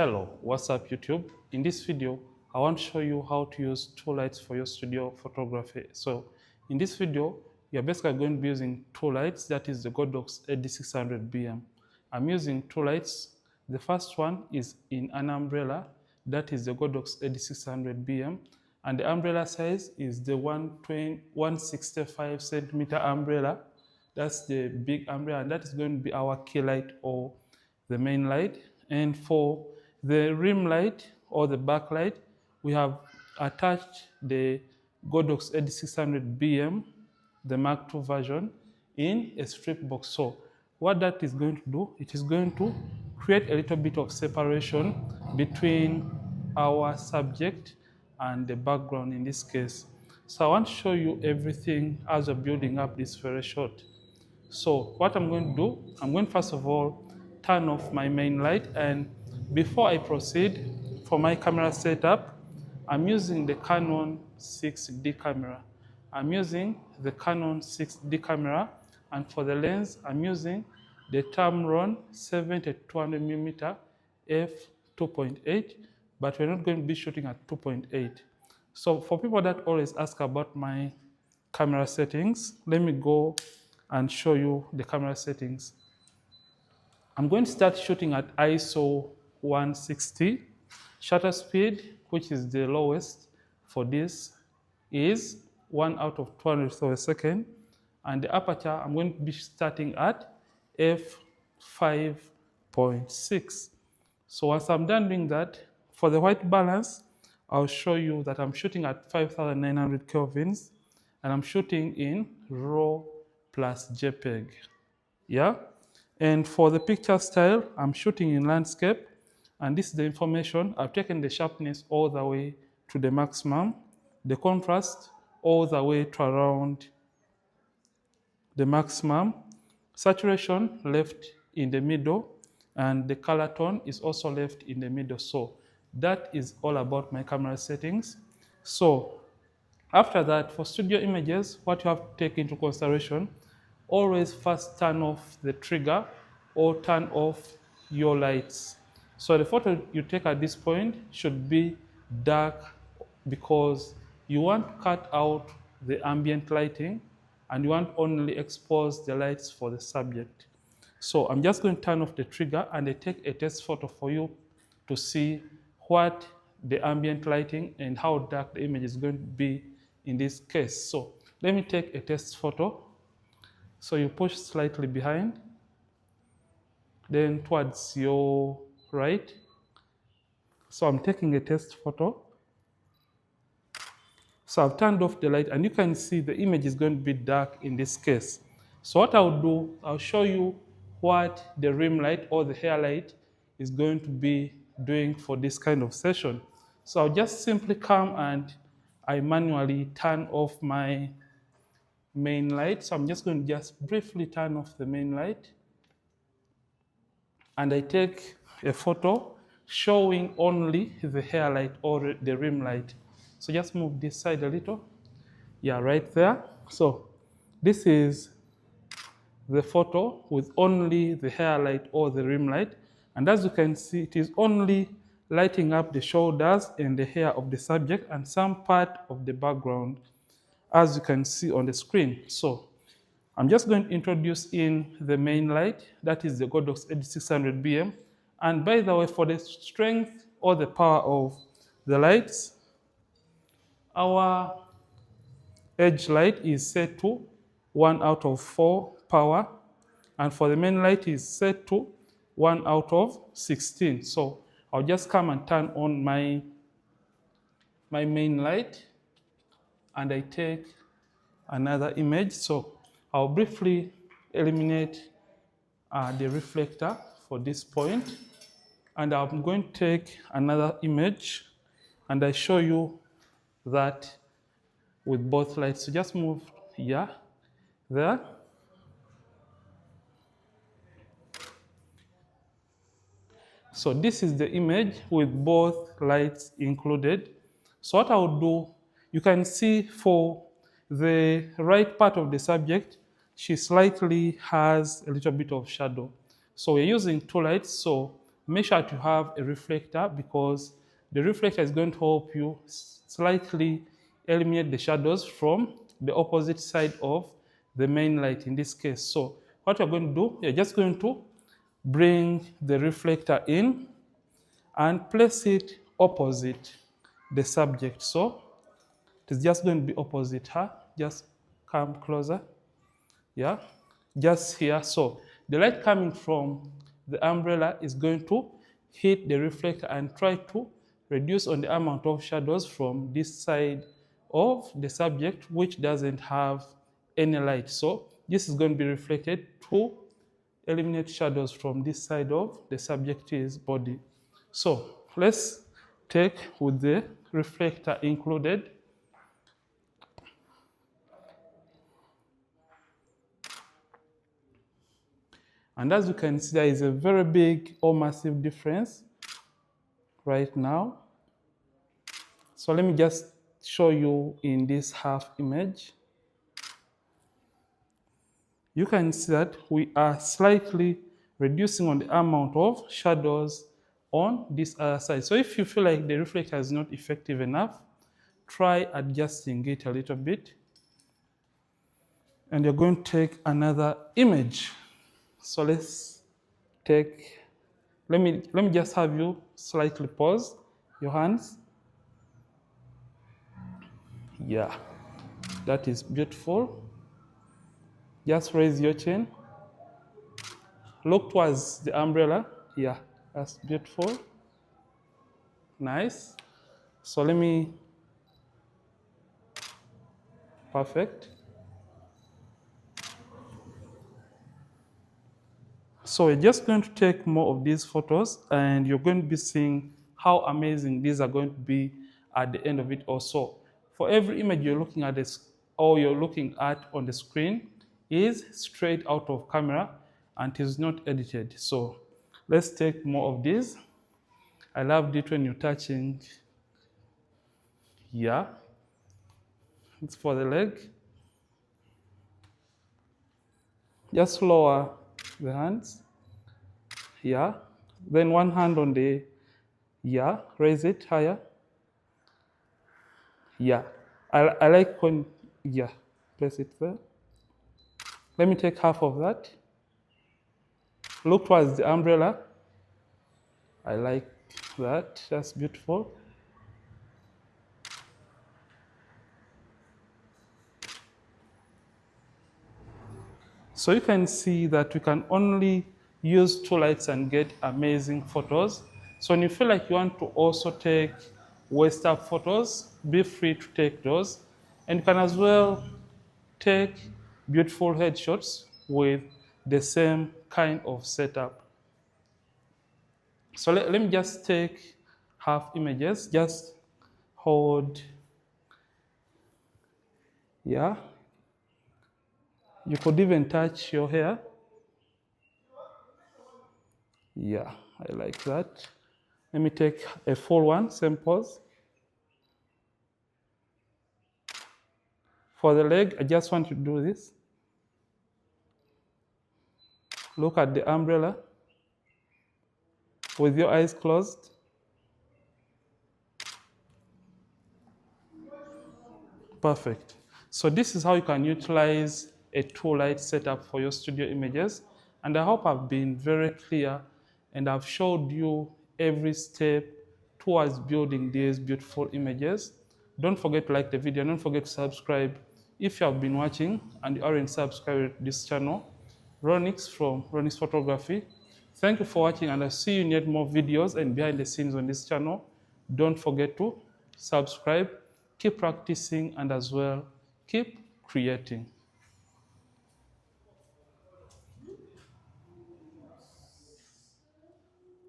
Hello, what's up YouTube? In this video, I want to show you how to use two lights for your studio photography. So in this video, you're basically going to be using two lights, that is the Godox AD600BM. I'm using two lights. The first one is in an umbrella, that is the Godox AD600BM, and the umbrella size is the 165 centimeter umbrella. That's the big umbrella, and that is going to be our key light or the main light. And for the rim light or the backlight, we have attached the Godox AD600BM, the Mark II version, in a strip box. So what that is going to do, it is going to create a little bit of separation between our subject and the background in this case. So I want to show you everything as we're building up this very shot. So what I'm going to do, I'm going to first of all turn off my main light, and before I proceed, for my camera setup, I'm using the Canon 6D camera. I'm using the Canon 6D camera, and for the lens, I'm using the Tamron 70-200mm f2.8, but we're not going to be shooting at 2.8. So for people that always ask about my camera settings, let me go and show you the camera settings. I'm going to start shooting at ISO 160. Shutter speed, which is the lowest for this, is 1/200th of a second. And the aperture, I'm going to be starting at f5.6. So once I'm done doing that, for the white balance, I'll show you that I'm shooting at 5,900 kelvins, and I'm shooting in RAW plus JPEG. Yeah? And for the picture style, I'm shooting in landscape, and this is the information. I've taken the sharpness all the way to the maximum, the contrast all the way to around the maximum, saturation left in the middle, and the color tone is also left in the middle. So that is all about my camera settings. So after that, for studio images, what you have to take into consideration, always first turn off the trigger or turn off your lights. So the photo you take at this point should be dark, because you want to cut out the ambient lighting and you want only expose the lights for the subject. So I'm just going to turn off the trigger and I take a test photo for you to see what the ambient lighting and how dark the image is going to be in this case. So let me take a test photo. So you push slightly behind, then towards your right. So I'm taking a test photo. So I've turned off the light, and you can see the image is going to be dark in this case. So what I'll do, I'll show you what the rim light or the hair light is going to be doing for this kind of session. So I'll just simply come and I manually turn off my main light. So I'm just going to just briefly turn off the main light, and I take a photo showing only the hair light or the rim light. So just move this side a little. Yeah, right there. So this is the photo with only the hair light or the rim light. And as you can see, it is only lighting up the shoulders and the hair of the subject and some part of the background, as you can see on the screen. So I'm just going to introduce in the main light, that is the Godox AD600BM. And by the way, for the strength or the power of the lights, our edge light is set to 1/4 power, and for the main light is set to 1/16. So I'll just come and turn on my main light, and I take another image. So I'll briefly eliminate the reflector for this point, and I'm going to take another image, and I show you that with both lights. So just move here, there. So this is the image with both lights included. So what I will do, you can see for the right part of the subject, she slightly has a little bit of shadow. So we're using two lights. So make sure to have a reflector, because the reflector is going to help you slightly eliminate the shadows from the opposite side of the main light in this case. So what you're going to do, you're just going to bring the reflector in and place it opposite the subject. So it's just going to be opposite her. Just come closer. Yeah, just here. So the light coming from the umbrella is going to hit the reflector and try to reduce on the amount of shadows from this side of the subject, which doesn't have any light. So this is going to be reflected to eliminate shadows from this side of the subject's body. So let's take with the reflector included. And as you can see, there is a very big or massive difference right now. So let me just show you in this half image. You can see that we are slightly reducing on the amount of shadows on this other side. So if you feel like the reflector is not effective enough, try adjusting it a little bit. And you're going to take another image. So let's take, let me just have you slightly pause your hands. Yeah, that is beautiful. Just raise your chin. Look towards the umbrella. Yeah, that's beautiful. Nice. So let me, perfect. So we're just going to take more of these photos, and you're going to be seeing how amazing these are going to be at the end of it also. For every image you're looking at this, or you're looking at on the screen, is straight out of camera and is not edited. So let's take more of these. I loved it when you're touching. Yeah, it's for the leg. Just lower the hands. Yeah, then one hand on the, yeah, raise it higher. Yeah, I like when, yeah, place it there. Let me take half of that. Look towards the umbrella. I like that, that's beautiful. So you can see that we can only use two lights and get amazing photos. So when you feel like you want to also take waist up photos, be free to take those. And you can as well take beautiful headshots with the same kind of setup. So let me just take half images, just hold, yeah. You could even touch your hair. Yeah, I like that. Let me take a full one, same pose. For the leg, I just want you to do this. Look at the umbrella with your eyes closed. Perfect. So this is how you can utilize a two light setup for your studio images. And I hope I've been very clear and I've showed you every step towards building these beautiful images. Don't forget to like the video, don't forget to subscribe if you have been watching and you aren't subscribed to this channel. Ronix from Ronix Photography. Thank you for watching, and I'll see you in yet more videos and behind the scenes on this channel. Don't forget to subscribe, keep practicing, and as well keep creating.